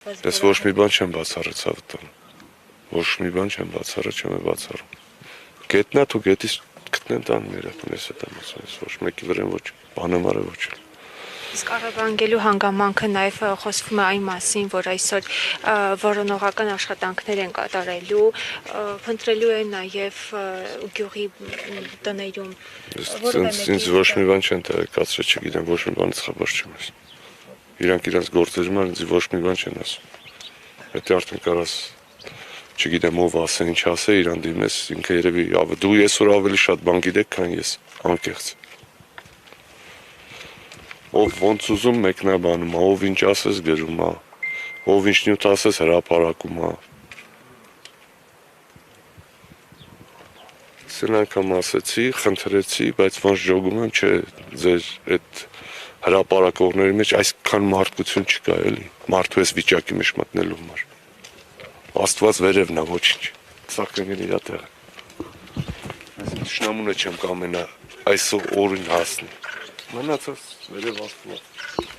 Ես ոչ մի բան չեմ բացառեցավ տան։ Ոչ մի բան չեմ բացառը, չեմ բացառում։ Գետնա դու գետից գտնեն տան մերը, ես դա ասում, ոչ մեկի վրա ոչ բանամարը ոչ։ Իսկ առավանգելու հանգամանքը նաև խոսվում է այն մասին, որ այսօր որոնողական աշխատանքներ են կատարելու, փնտրելու են նաև գյուղի տներում։ Ինձ ոչ մի բան չեն տեղեկացրել, չգիտեմ, ոչ մի բանից խաբար չեմ ես։ Իրանք իրենց գործերում են, ինձ ոչ մի բան չեն ասում։ Եթե արդեն կարաս, չգիտեմ ով ասե, ինչ ասե, իրան դիմես, ինքը երևի դու այսօր ավելի շատ բան գիտեք, քան ես, անկեղծ։ Ով ոնց ուզում մեկնաբանում, ով ինչ ասես գրում, ով ինչ նյութ ասես հրապարակում, Սեն անգամ ասեցի, խնդրեցի, բայց ոնց ժողում եմ, չէ, ձեր այդ հրապարակողների մեջ այսքան մարդկություն չկա էլի, մարդու ես վիճակի մեջ մտնելու համար։ Աստված վերևն է, ոչինչ, սակրեն իրա տեղը։ Այս շնամունը չեմ կամենա այսօր օրին հասնի։ Մնացած վերև Աստված։